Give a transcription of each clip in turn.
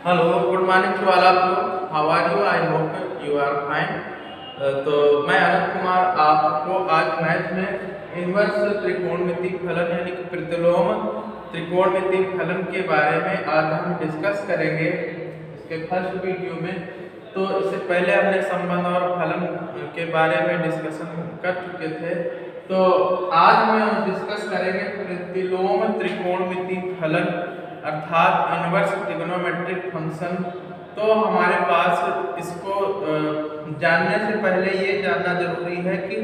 Hello, good morning to all of you. How are you? I hope you are fine. तो मैं अनंत कुमार आपको आज math में inverse त्रिकोणमितीय फलन यानी कि प्रतिलोम त्रिकोणमितीय फलन के बारे में आज हम डिस्कस करेंगे इसके फर्स्ट वीडियो में। तो इससे पहले हमने संबंध और फलन के बारे में डिस्कशन कर चुके थे। तो आज में हम डिस्कस करेंगे प्रतिलोम त्रिकोणमितीय फलन अर्थात इनवर्स ट्रिग्नोमेट्रिक फंक्शन। तो हमारे पास इसको जानने से पहले ये जानना जरूरी है कि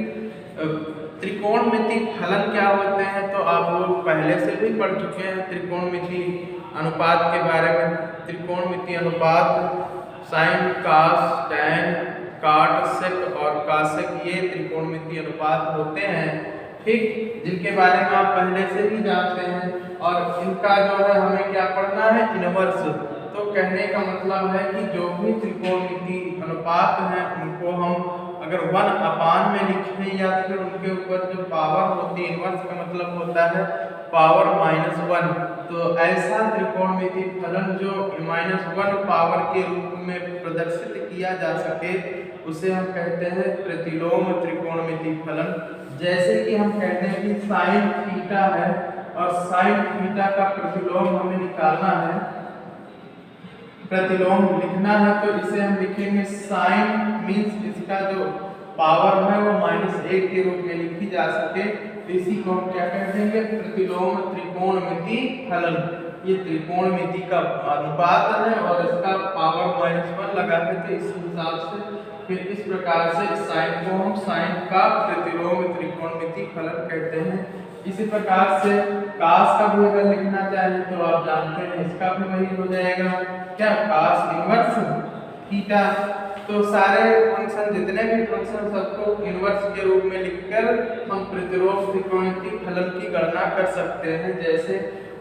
त्रिकोणमितीय फलन क्या होते हैं। तो आप लोग पहले से भी पढ़ चुके हैं त्रिकोणमितीय अनुपात के बारे में। त्रिकोणमितीय अनुपात साइन, कास, टैन, काट, सेक और कासेक ये त्रिकोणमितीय अनुपात होते हैं, ठीक, जिनके बारे में आप पहले से ही जानते हैं। और इनका जो है हमें क्या पढ़ना है, इनवर्स। तो कहने का मतलब है कि जो भी त्रिकोणमितीय अनुपात हैं उनको हम अगर 1 में लिखें या फिर उनके ऊपर जो पावर होती है, इनवर्स का मतलब होता है पावर -1। तो ऐसा त्रिकोणमितीय फलन जो -1 पावर के रूप में प्रदर्शित किया जा सके उसे हम कहते हैं प्रतिलोम त्रिकोणमितीय फलन। जैसे कि हम कहते हैं कि साइन थीटा है और साइन थीटा का प्रतिलोम हमें निकालना है, प्रतिलोम लिखना है। तो इसे हम लिखेंगे साइन मीन्स इसका जो पावर है वो -1 के रूप में लिखी जा सके, तो इसी को हम क्या कह देंगे, प्रतिलोम त्रिकोणमितीय फलन। ये त्रिकोणमिति का अनुपात है और इसका पावर -1 लगा के, तो इस हिसाब से फिर इस प्रकार से साइन को हम साइन का प्रतिलोम त्रिकोणमितीय फलन कहते हैं। इसी प्रकार से कास का भी अगर लिखना चाहें तो आप जानते हैं इसका भी वही हो जाएगा, क्या, कास इनवर्स थीटा। तो सारे फंक्शन, जितने भी फंक्शन, सबको इनवर्स के रूप में लिखकर हम प्रतिलोम त्रिकोणमितीय फलन की गणना कर सकते हैं। जैसे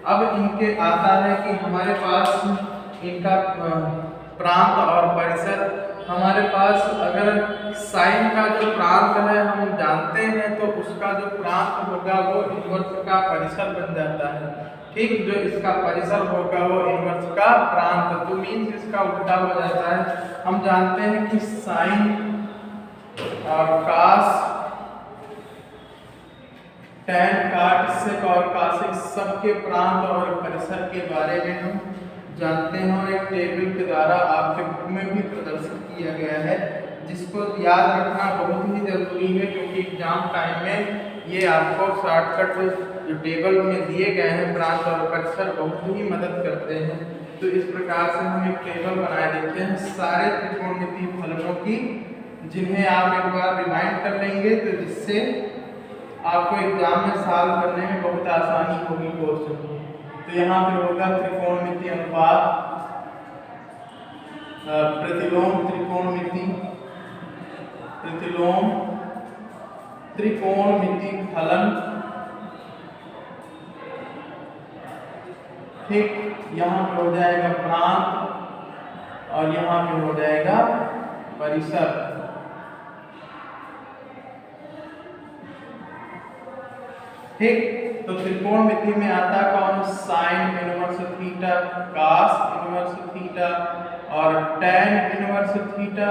अब इनके आता है कि हमारे पास इनका प्रांत और परिसर। हमारे पास अगर साइन का जो प्रांत है हम जानते हैं, तो उसका जो प्रांत होगा वो इनवर्स का परिसर बन जाता है, ठीक। जो इसका परिसर होगा वो इनवर्स का प्रांत, तो मीन्स इसका उल्टा हो जाता है। हम जानते हैं कि साइन और कास, टैन, काट, सेक और कासेक सबके प्रांत और परिसर के बारे में हम जानते हैं और एक टेबल के द्वारा आपके बुक में भी प्रदर्शित किया गया है, जिसको याद रखना बहुत ही जरूरी है, क्योंकि एग्जाम टाइम में ये आपको शॉर्टकट जो टेबल में दिए गए हैं प्रांत और परिसर बहुत ही मदद करते हैं। तो इस प्रकार से हम एक टेबल बना देते हैं सारे त्रिकोणमितीय फलनों की, जिन्हें आप एक बार रिमाइंड कर लेंगे, तो जिससे आपको एग्जाम में सॉल्व करने में बहुत आसानी होगी क्वेश्चन। तो यहाँ पे होगा त्रिकोणमितीय अनुपात, प्रतिलोम त्रिकोणमितीय, प्रतिलोम त्रिकोणमितीय फलन, ठीक। यहाँ पे हो जाएगा प्रांत और यहाँ पे हो जाएगा परिसर, ठीक। तो त्रिकोणमिति में आता कौन, sine inverse theta, cos inverse theta और tan inverse theta,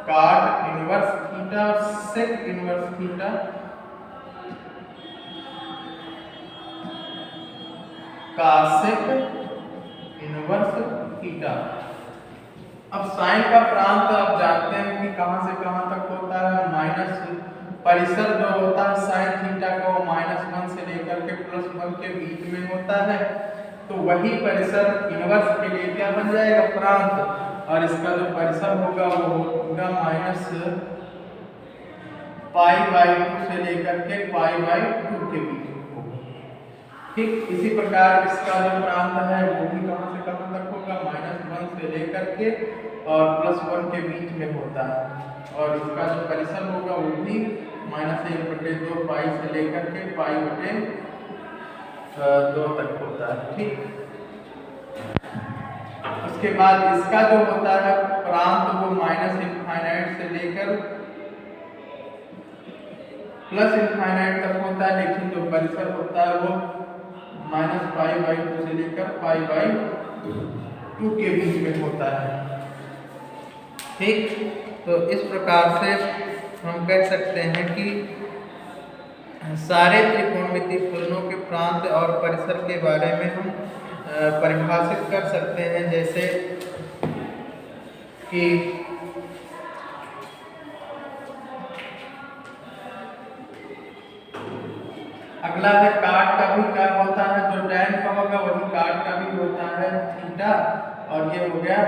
cot inverse theta, sec inverse theta, cosec inverse theta. अब साइन का प्रांत आप जानते हैं कि कहां से कहां तक होता है, माइनस, परिसर जो होता है साइन थीटा को -1 से लेकर के +1 के बीच में होता है। तो वही परिसर इनवर्स के लिए क्या बन जाएगा, प्रांत, और इसका जो परिसर होगा वो होगा -π/2 से लेकर के π/2 के बीच में होगा, ठीक। इसी प्रकार इसका जो प्रांत है वो भी कहां से कहां तक होगा, -1 से लेकर के और +1 के बीच में होता है, और इसका जो परिसर होगा वो भी -1/2 π से लेकर के π/2 तक होता है, ठीक। उसके बाद इसका जो होता है प्रांत वो -∞ से लेकर +∞ तक होता है, लेकिन जो परिसर होता है वो -π/2 से लेकर π/2 2 के बीच में होता है। ठीक, तो इस प्रकार से हम कह सकते हैं कि सारे त्रिकोणमितीय फलनों के प्रांत और परिसर के बारे में हम परिभाषित कर सकते हैं, जैसे कि अगला है काट का भी क्या होता है, जो टैन का होगा वही काट का भी होता है थीटा, और ये हो गया,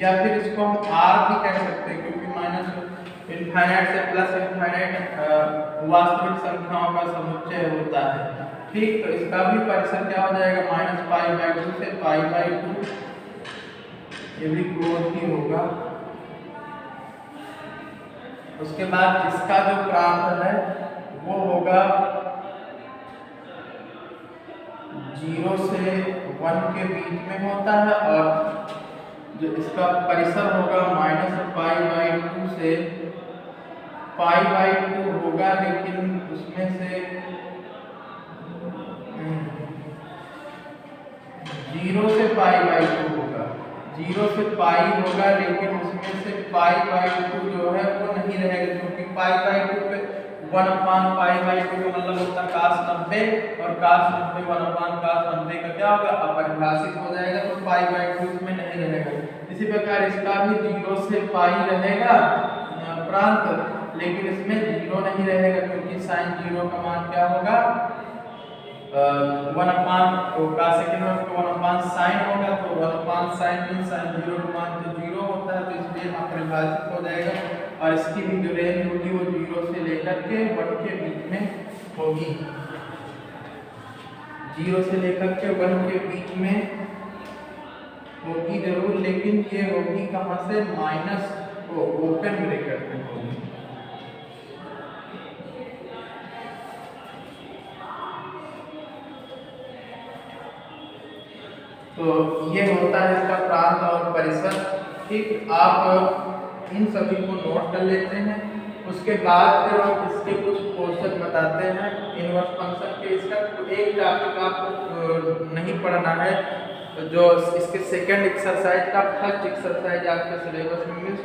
या फिर इसको हम आर भी कह सकते हैं क्योंकि माइनस इनफाइनाइट से प्लस इनफाइनाइट वास्तविक संख्याओं का समुच्चय होता है। ठीक, तो इसका भी परिसर क्या हो जाएगा, -π/2 से π/2, ये भी क्लोज ही होगा। उसके बाद इसका जो प्रांत है वो होगा 0 से 1 के बीच में होता है, और जो इसका परिसर होगा -π/2 से π/2 होगा, लेकिन उसमें से 0 से π/2 होगा, 0 से पाई होगा, लेकिन उसमें से π/2 जो है वो नहीं रहेगा, क्योंकि π/2 पे 1/π/2 का मतलब होता है cos 90, और cos 90 1/cos 90 का क्या होगा, अपरिभाषित हो जाएगा, तो π/2 इसमें नहीं रहेगा। इसी प्रकार इसका भी 0 से पाई रहेगा प्रांत, लेकिन इसमें 0 नहीं रहेगा, क्योंकि sin 0 का मान क्या होगा, 1/, का सेकंड में 1/sin होगा, तो 1/sin मीन sin 0 का मान तो 0 होता है, तो इसलिए अपरिभाषित हो जाएगा, और इसकी भी जो रेंज होगी वो 0 से लेकर के 1 के बीच में होगी, 0 से लेकर के 1 के बीच में होगी जरूर, लेकिन ये होगी कहाँ से, माइनस ओपन ब्रैकेट में होगी। तो ये होता है इसका प्रांत और परिसर। ठीक, आप इन सभी को नोट कर लेते हैं, उसके बाद फिर हम इसके कुछ क्वेश्चन बताते हैं इनवर्स फंक्शन के। इसका एक टॉपिक आपको नहीं पढ़ना है, जो इसके सेकंड एक्सरसाइज का फर्स्ट एक्सरसाइज आपके सिलेबस में मीन्स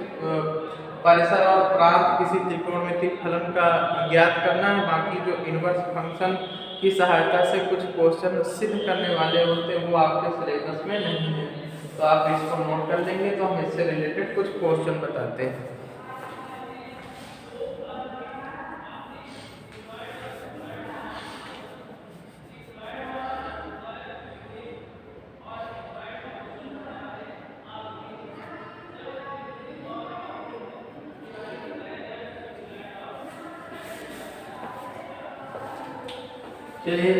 परिसर और प्रांत किसी त्रिकोणमितीय फलन का ज्ञात करना है। बाकी जो इनवर्स फंक्शन की सहायता से कुछ क्वेश्चन सिद्ध करने वाले होते हैं वो आपके सिलेबस में नहीं है, तो आप इसको नोट कर लेंगे, तो हम इससे रिलेटेड कुछ क्वेश्चन बताते हैं। चलिए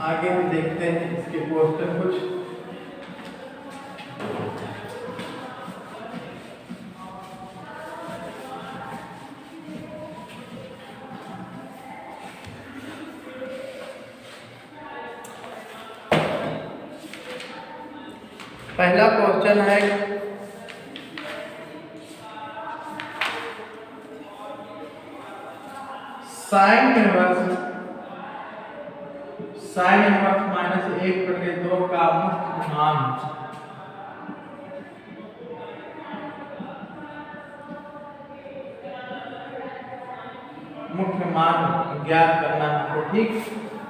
आगे हम देखते हैं इसके क्वेश्चन कुछ। पहला क्वेश्चन है साइन इनवर्स -1/2 का मुख्य मान ज्ञात करना है। तो ठीक,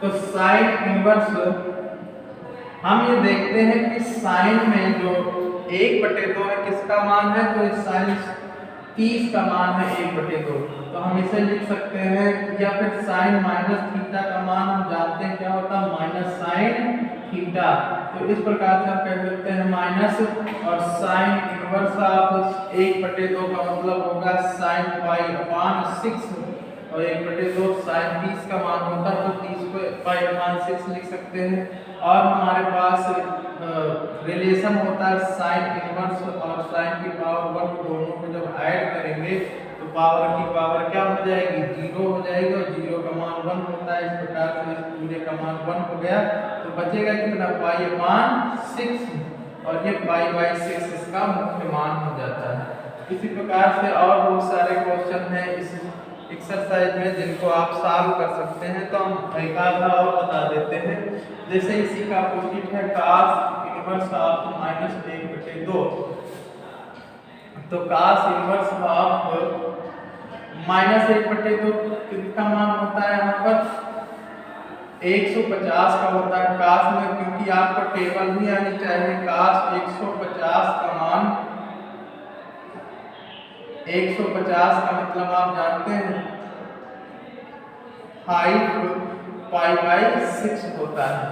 तो साइन इनवर्स हम ये देखते हैं कि साइन में जो 1/2 है किसका मान है, तो साइन 30 का मान है 1/2, तो हम इसे लिख सकते हैं, या फिर साइन -थीटा का मान हम जानते हैं क्या होता है, -sin थीटा, तो इस प्रकार से हम कह सकते हैं माइनस, और साइन इनवर्स ऑफ 1/2 का मतलब होगा sin π/6, और 1/2 sin 30 का मान होता है, तो 30 को π/6 लिख सकते हैं। और हमारे पास रिलेशन होता है साइन इनवर्स और साइन की पावर 1 दोनों को जब ऐड करेंगे तो पावर की पावर क्या हो जाएगी, 0 हो जाएगी, और 0 का मान 1 होता है। इस प्रकार से इस पूरे का मान 1 हो गया, तो बचेगा कितना, π/6, और ये π/6 इसका मुख्य मान हो जाता है। इसी प्रकार से और बहुत सारे क्वेश्चन हैं इस एक्सरसाइज में जिनको आप सॉल्व कर सकते हैं, तो हम एक आधा और बता देते हैं। जैसे इसी का अपोजिट है cos इनवर्स ऑफ -1/2। तो cos इनवर्स ऑफ -1/2 किसका मान होता है यहाँ पर 150 का होता है cos में, क्योंकि आपको टेबल भी आनी चाहिए। cos 150 का मान 150 का मतलब आप जानते हैं 5π/6 होता है।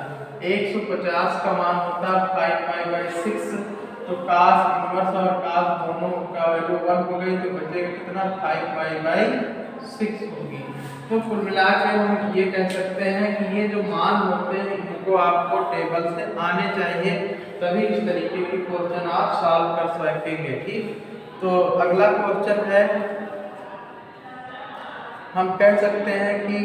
150 का मान होता है 5π/6। तो cos इनवर्स और cos दोनों का वैल्यू 1 हो गई, तो बचेगा कितना 5π/6 होगी। तो कुल मिला के हम ये कह सकते हैं कि ये जो मान होते हैं इनको आपको टेबल से आने चाहिए, तभी इस तरीके के क्वेश्चन आप सॉल्व कर सकेंगे। ठीक, तो अगला क्वेश्चन है, हम कह सकते हैं कि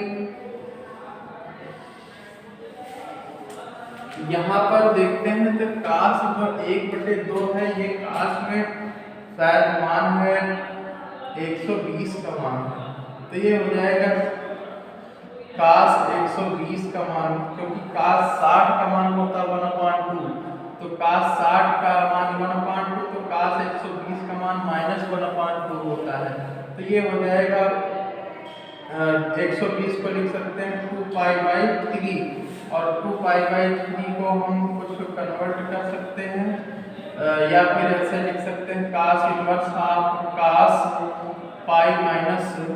यहाँ पर देखते हैं तो cos जो 1/2 है, ये cos में शायद मान है 120 का मान है, तो ये हो जाएगा cos 120 का मान, क्योंकि cos 60 का मान होता है 1/2, तो cos 60 का मान 1/2, तो cos 120 का मान -1/2 होता है। तो ये हो जाएगा 120 को लिख सकते हैं 2π/3, और 2π/3 को हम कुछ कन्वर्ट कर सकते हैं, या फिर ऐसे लिख सकते हैं cos इनवर्स ऑफ cos π/3।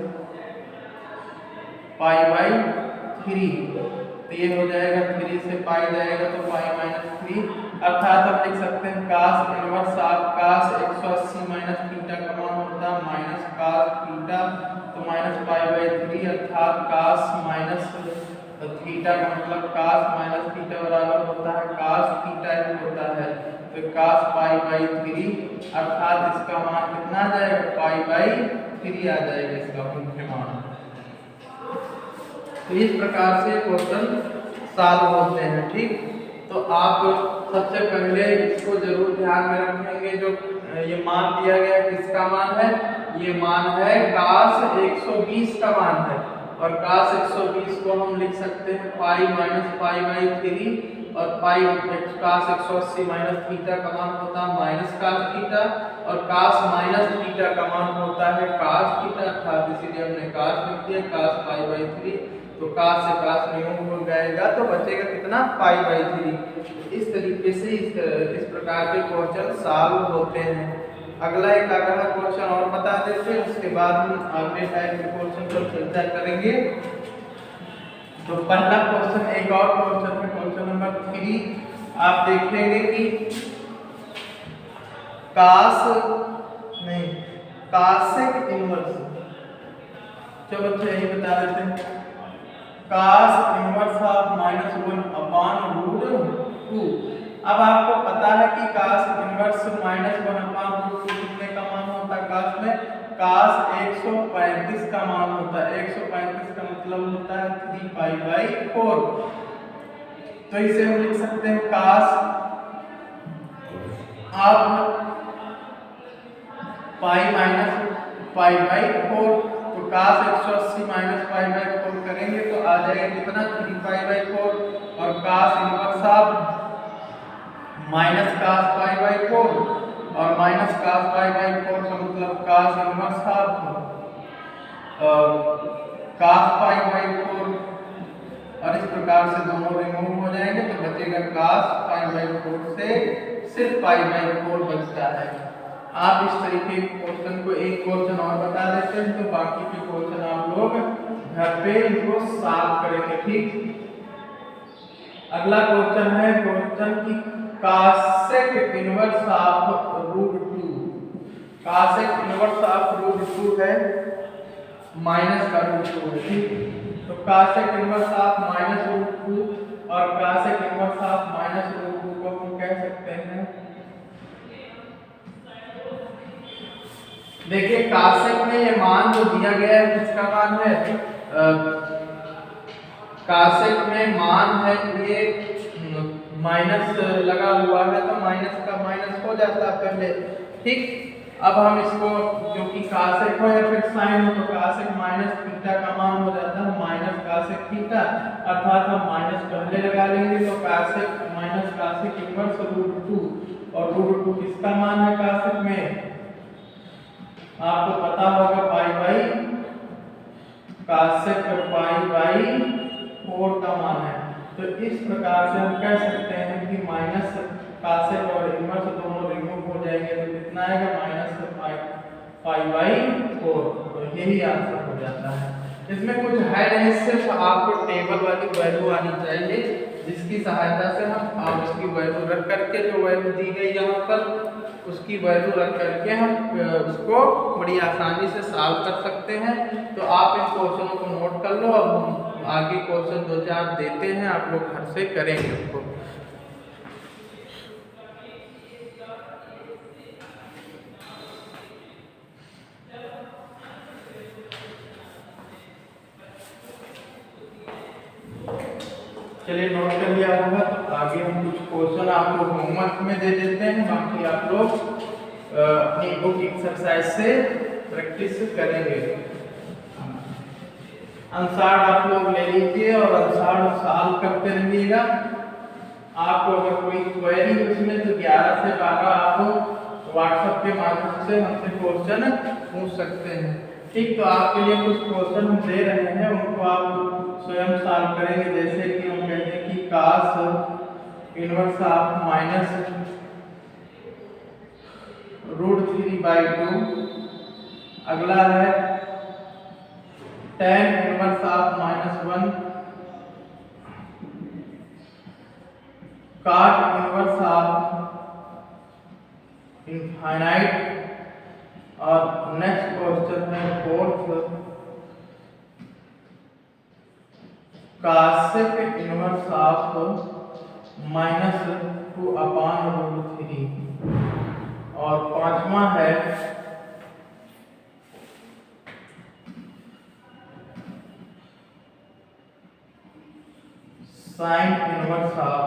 तो ये हो जाएगा 3 से पाई जाएगा तो π-3, अर्थात हम लिख सकते हैं cos inverse of cos 180 theta का मान होता है -cos थीटा, तो -π/3, अर्थात cos थीटा का मतलब cos थीटा बराबर होता है cos थीटा ही होता है, तो cos π/3, अर्थात इसका मान कितना आ जाएगा π/3 आ जाएगा इसका मुख्य मान। तो इस प्रकार से क्वेश्चन सॉल्व होते हैं। ठीक, तो आप सबसे पहले इसको जरूर ध्यान में रखेंगे, जो ये मान दिया गया किसका मान है, ये मान है cos 120 का मान है, और cos 120 को हम लिख सकते हैं π-π/3, और cos 180 थीटा का मान होता है -cos थीटा, और cos थीटा का मान होता है cos थीटा, अर्थात इसीलिए हमने cos लिख दिया cos π/3। तो cos से cos नहीं हो जाएगा, तो बचेगा कितना π/3। इस तरीके से इस प्रकार के क्वेश्चन सॉल्व होते हैं। अगला एक अगला क्वेश्चन और बता देते हैं, उसके बाद हम अगले टाइप के क्वेश्चन पर चर्चा करेंगे। तो पहला क्वेश्चन एक और क्वेश्चन है, क्वेश्चन नंबर 3। आप देखेंगे कि cosec इनवर्स, चलो बच्चे यही बता देते हैं, cos इनवर्स ऑफ -1/√2। अब आपको पता है कि cos इनवर्स -1/√2 कितने का मान होता है, cos में cos 135 का मान होता है। 135 का मतलब होता है 3π/4। तो इसे हम लिख सकते हैं cos अब π-π/4, तो cos 180 -π/4 करेंगे तो आ जाएगा कितना 3π/4, और cos इनवर्स ऑफ -cos π/4, और -cos π/4 का मतलब cos इनवर्स ऑफ cos π/4, और इस प्रकार से दोनों रिमूव हो जाएंगे, तो बचेगा cos π/4 से सिर्फ π/4 बचता है। आप इस तरीके के क्वेश्चन को एक क्वेश्चन और बता देते हैं, तो बाकी के क्वेश्चन आप लोग घर पे इनको सॉल्व करेंगे। ठीक, अगला क्वेश्चन है क्वेश्चन की cosec inverse of √2। cosec inverse of √2 है -√2 है। ठीक, तो cosec इनवर्स ऑफ -√2 और cosec इनवर्स ऑफ -√2 को हम कह सकते हैं, देखिए cosec में ये मान जो दिया गया है किसका मान है, cosec में मान है ये माइनस लगा हुआ है, तो माइनस का माइनस हो जाता है पहले। ठीक, अब हम इसको क्योंकि कासेक हो या फिर साइन हो तो कासेक माइनस थीटा का मान हो जाता है माइनस कासेक थीटा, अर्थात हम माइनस पहले लगा लेंगे तो कासेक माइनस कासेक इनवर्स रूट 2, और रूट 2 किसका मान है कासेक में, आपको पता होगा पाई बाई कासेक पाई बाई 4 का मान है। तो इस प्रकार से हम कह सकते हैं कि माइनस कासेक और इनवर्स दोनों रिमूव हो जाएंगे तो कितना आएगा माइनस पाई बाई 4। तो यही आंसर हो जाता है। इसमें कुछ है नहीं, सिर्फ आपको टेबल वाली वैल्यू आनी चाहिए जिसकी सहायता से हम आप उसकी वैल्यू रख करके जो वैल्यू दी गई यहाँ पर उसकी वैल्यू रख करके हम उसको बड़ी आसानी से सॉल्व कर सकते हैं। तो आप इन क्वेश्चनों को नोट कर लो, अब हम आगे क्वेश्चन 2-4 देते हैं, आप लोग घर से करेंगे उसको। चलिए नोट कर लिया होगा, तो आगे हम कुछ क्वेश्चन आप लोग होमवर्क में दे देते हैं, बाकी आप लोग अपनी बुक एक्सरसाइज से प्रैक्टिस करेंगे। आंसर आप लोग ले लीजिए और आंसर सॉल्व करते रहिएगा। आपको अगर कोई क्वेरी उसमें तो 11 से 12 आप व्हाट्सएप के माध्यम से हमसे क्वेश्चन पूछ सकते हैं। ठीक, तो आपके लिए कुछ क्वेश्चन हम दे रहे हैं, उनको आप स्वयं सॉल्व करेंगे। जैसे कि हम कहते हैं कि कास इनवर्स ऑफ माइनस रूट 3/2, अगला है tan inverse of -1 cot inverse of infinite, और नेक्स्ट क्वेश्चन है फोर्थ कासेक इनवर्स ऑफ -2/√3, और पांचवा है साइन इनवर्स ऑफ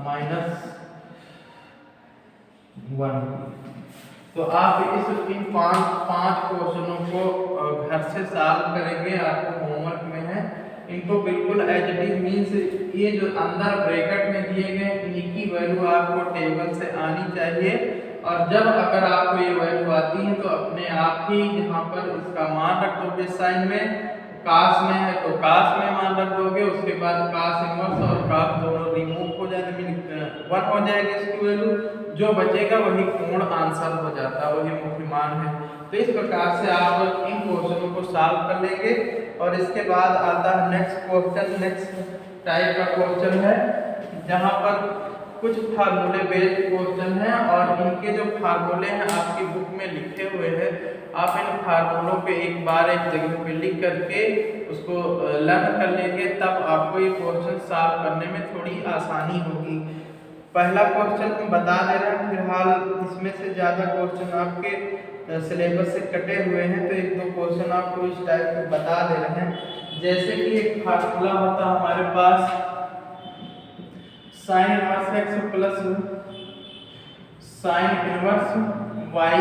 -1। तो आप इन पांच क्वेश्चनों को घर से सॉल्व करेंगे, आपको होमवर्क में है। इनको बिल्कुल एज इट इज मीन्स ये जो अंदर ब्रैकेट में दिए गए इन्हीं की वैल्यू आपको टेबल से आनी चाहिए, और जब अगर आपको ये वैल्यू आती है तो अपने आप ही यहाँ पर इसका मान रख दोगे साइन में, कास में है तो कास में मान रख दोगे, उसके बाद कास इनवर्स और कास दोनों रिमूव हो जाएंगे, मीन 1 हो जाएगी इसकी वैल्यू, जो बचेगा वही पूर्ण आंसर हो जाता है, वही मुख्य मान है। तो इस प्रकार से आप इन क्वेश्चनों को सॉल्व कर लेंगे, और इसके बाद आता है नेक्स्ट क्वेश्चन। नेक्स्ट टाइप का क्वेश्चन है जहाँ पर कुछ फार्मूले बेस्ड क्वेश्चन है, और इनके जो फार्मूले हैं आपकी बुक में लिखे हुए हैं। आप इन फार्मूलों पे एक बार एक जगह पे लिख करके उसको लर्न कर लेंगे, तब आपको ये क्वेश्चन सॉल्व करने में थोड़ी आसानी होगी। पहला क्वेश्चन हम बता दे रहे हैं, फिलहाल इसमें से ज़्यादा क्वेश्चन आपके सिलेबस से कटे हुए हैं, तो 1-2 क्वेश्चन आपको इस टाइप के बता दे रहे हैं। जैसे कि एक फार्मूला होता है हमारे पास sine inverse x plus sine inverse y,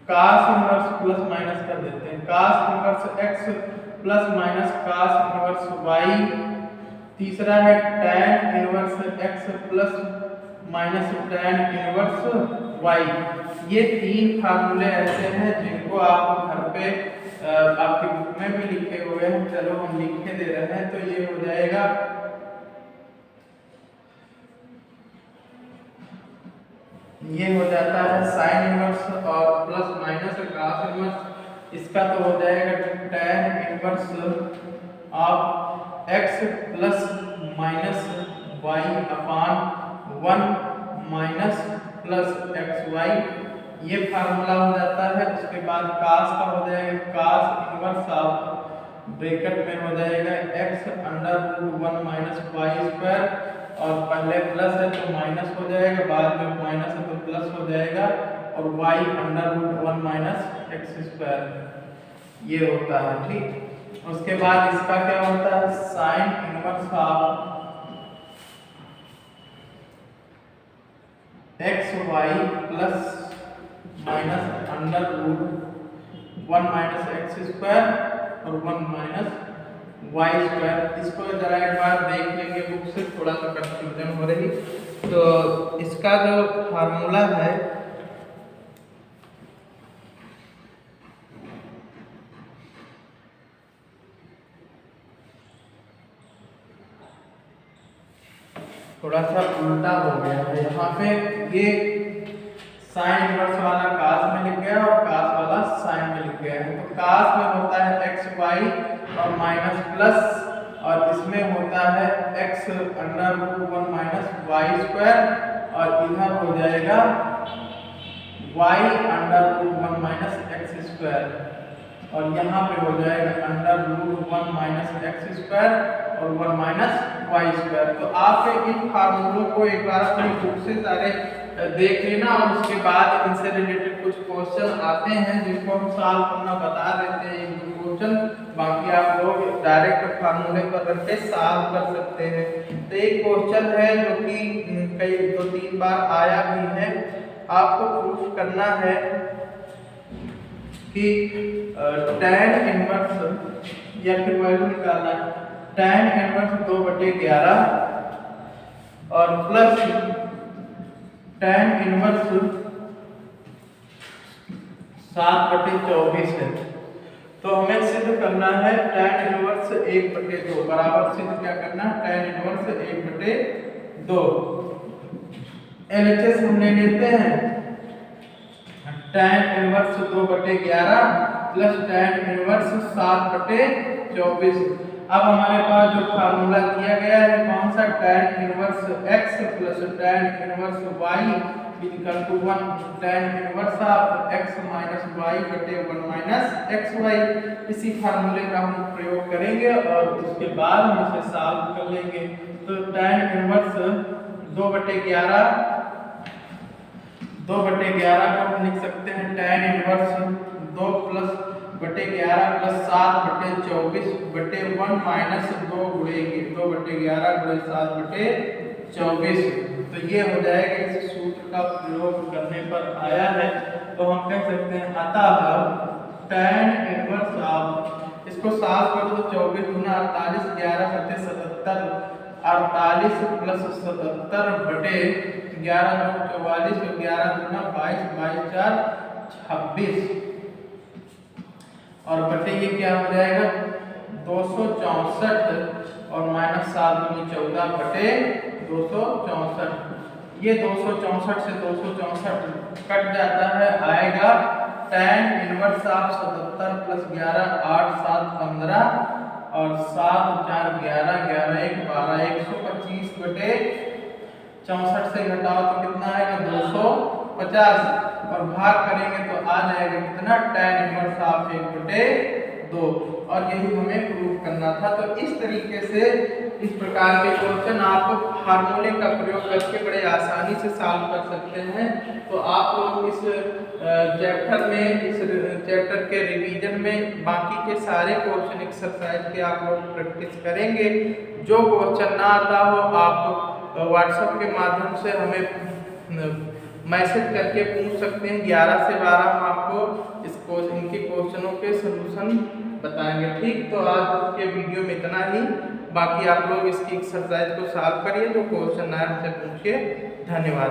cos inverse plus minus कर देते हैं, cos inverse x plus minus cos inverse y। तीसरा है tan inverse x plus minus tan inverse y। ये 3 फार्मूले ऐसे हैं जिनको आप घर पे आपकी बुक में भी लिखे हुए हैं, चलो हम लिखे दे रहे हैं। तो ये हो जाएगा ये हो जाता है साइन इनवर्स और प्लस माइनस कास इनवर्स, इसका तो हो जाएगा tan inverse of x plus minus y upon 1 minus plus xy, ये फार्मूला हो जाता है। उसके बाद कास का हो जाएगा कास इनवर्स ऑफ ब्रैकेट में हो जाएगा x under root 1 minus y square, और पहले प्लस है तो माइनस हो जाएगा, बाद में माइनस है तो प्लस हो जाएगा, और y under root 1 minus x square, ये होता है। ठीक, उसके बाद इसका क्या होता है sine inverse of x y plus minus under root 1 minus x square और 1 माइनस वाई स्क्वायर। इसको जरा एक बार देख लेंगे बुक से, थोड़ा सा कंफ्यूजन हो रही। तो इसका जो फार्मूला है थोड़ा सा उल्टा हो गया है। यहाँ पे ये साइन इनवर्स वाला कास में लिख गया और कास वाला साइन में लिख गया है। तो कास में होता है एक्स वाई और माइनस प्लस, और इसमें होता है x under root 1 minus y square, और इधर हो जाएगा y under root 1 minus x square, और यहाँ पे हो जाएगा under root 1 minus x square और 1 माइनस वाई स्क्वायर। तो आप इन फार्मूलों को एक बार अपनी बुक से सारे देख लेना, और उसके बाद इनसे रिलेटेड कुछ क्वेश्चन आते हैं जिनको हम सॉल्व करना बता देते हैं एक दो क्वेश्चन, बाकी आप लोग डायरेक्ट फार्मूले पर रख के सॉल्व कर सकते हैं। तो एक क्वेश्चन है जो कि कई 2-3 बार आया भी है, आपको प्रूफ करना है कि tan इनवर्स या फिर वैल्यू निकालना है tan इनवर्स 2/11 और प्लस tan इनवर्स 7/24 है। तो हमें सिद्ध करना है tan इनवर्स 1/2 बराबर सिद्ध क्या करना है tan इनवर्स 1/2। LHS हम ले लेते हैं tan inverse 2/11 plus tan inverse 7/24। अब हमारे पास जो फार्मूला दिया गया है कौन सा, tan inverse x plus tan inverse y equal to 1 tan inverse of x minus y बटे 1 माइनस xy। इसी फार्मूले का हम प्रयोग करेंगे और उसके बाद हम इसे सॉल्व कर लेंगे। तो tan इनवर्स 2/11 को हम लिख सकते हैं tan इनवर्स 2 प्लस बटे 11 प्लस 7/24/1 माइनस 2 गुणेंगे 2/11 गुणे 7/24। तो ये हो जाएगा, इस सूत्र का प्रयोग करने पर आया है। तो हम कह सकते हैं अतः tan इनवर्स ऑफ, इसको सॉल्व कर दो, 24 गुना 48 11 सत्ते 77 48 प्लस 77 बटे 11 2 44 और 11 गुना 22 22 4 26 और बटे ये क्या हो जाएगा 264 और माइनस 7 दूनी 14 बटे 264। ये 264 से 264 कट जाता है, आएगा tan इनवर्स ऑफ 77 प्लस 11 8 7 15 और 7 4 11 11 1 12 125 बटे 64 से घटाओ तो कितना आएगा 250 और भाग करेंगे तो आ जाएगा कितना tan इनवर्स ऑफ 1/2। और यही हमें प्रूव करना था। तो इस तरीके से इस प्रकार के क्वेश्चन आप फार्मूले का प्रयोग करके बड़े आसानी से सॉल्व कर सकते हैं। तो आप लोग इस चैप्टर में, इस चैप्टर के रिवीजन में बाकी के सारे क्वेश्चन एक्सरसाइज के आप लोग प्रैक्टिस करेंगे। जो क्वेश्चन ना आता हो आप व्हाट्सएप के माध्यम से हमें मैसेज करके पूछ सकते हैं। 11 से 12 हम आपको इनके क्वेश्चनों के सलूशन बताएंगे। ठीक, तो आज के वीडियो में इतना ही, बाकी आप लोग इसकी एक्सरसाइज को सॉल्व करिए, जो क्वेश्चन आए हमसे पूछिए। धन्यवाद।